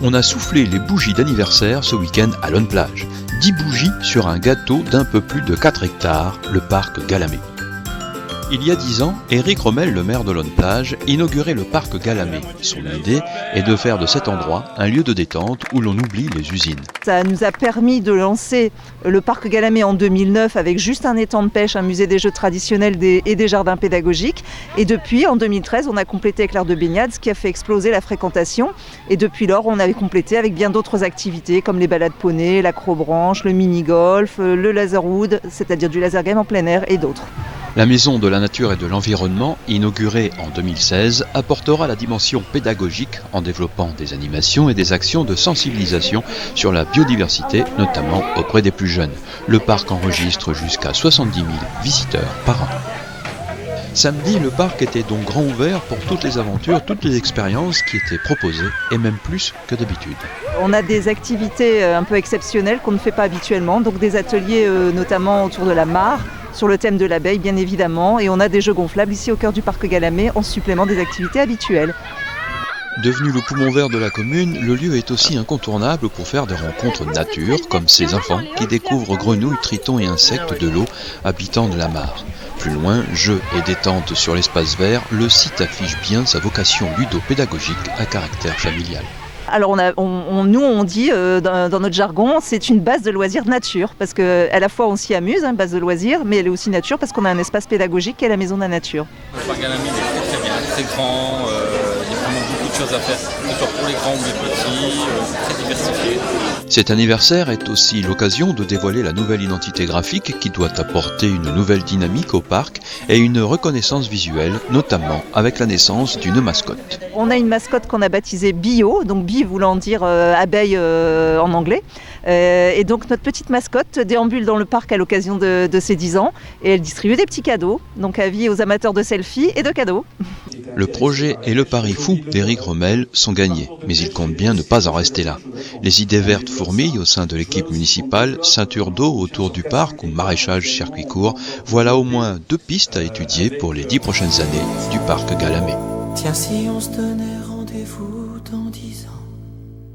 On a soufflé les bougies d'anniversaire ce week-end à Lonne-Plage. 10 bougies sur un gâteau d'un peu plus de 4 hectares, le parc Galamé. Il y a 10 ans, Éric Rommel, le maire de Lonne-Plage, inaugurait le parc Galamé. Son idée est de faire de cet endroit un lieu de détente où l'on oublie les usines. Ça nous a permis de lancer le parc Galamé en 2009 avec juste un étang de pêche, un musée des jeux traditionnels et des jardins pédagogiques. Et depuis, en 2013, on a complété avec l'aire de baignade, ce qui a fait exploser la fréquentation. Et depuis lors, on avait complété avec bien d'autres activités comme les balades poney, l'acrobranche, le mini-golf, le laserwood, c'est-à-dire du laser game en plein air et d'autres. La Maison de la Nature et de l'Environnement, inaugurée en 2016, apportera la dimension pédagogique en développant des animations et des actions de sensibilisation sur la biodiversité, notamment auprès des plus jeunes. Le parc enregistre jusqu'à 70 000 visiteurs par an. Samedi, le parc était donc grand ouvert pour toutes les aventures, toutes les expériences qui étaient proposées, et même plus que d'habitude. On a des activités un peu exceptionnelles qu'on ne fait pas habituellement, donc des ateliers notamment autour de la mare, sur le thème de l'abeille bien évidemment, et on a des jeux gonflables ici au cœur du parc Galamé en supplément des activités habituelles. Devenu le poumon vert de la commune, le lieu est aussi incontournable pour faire des rencontres nature, comme ces enfants qui découvrent grenouilles, tritons et insectes de l'eau habitant de la mare. Plus loin, jeux et détente sur l'espace vert, le site affiche bien sa vocation ludo-pédagogique à caractère familial. Alors nous on dit dans notre jargon, c'est une base de loisirs nature, parce qu'à la fois on s'y amuse, une base de loisirs, mais elle est aussi nature parce qu'on a un espace pédagogique qui est la Maison de la Nature. Le parc Galamé est très bien, très grand, il y a vraiment beaucoup de choses à faire, que ce soit pour les grands ou les petits, c'est très diversifié. Cet anniversaire est aussi l'occasion de dévoiler la nouvelle identité graphique qui doit apporter une nouvelle dynamique au parc et une reconnaissance visuelle, notamment avec la naissance d'une mascotte. On a une mascotte qu'on a baptisée Bio, donc Bee voulant dire abeille en anglais. Et donc notre petite mascotte déambule dans le parc à l'occasion de ses 10 ans et elle distribue des petits cadeaux, donc avis aux amateurs de selfies et de cadeaux. Le projet et le pari fou d'Éric Rommel sont gagnés, mais il compte bien ne pas en rester là. Les idées vertes fourmillent au sein de l'équipe municipale, ceinture d'eau autour du parc ou maraîchage circuit court, voilà au moins 2 pistes à étudier pour les 10 prochaines années du parc Galamé. Tiens, si on se donnait rendez-vous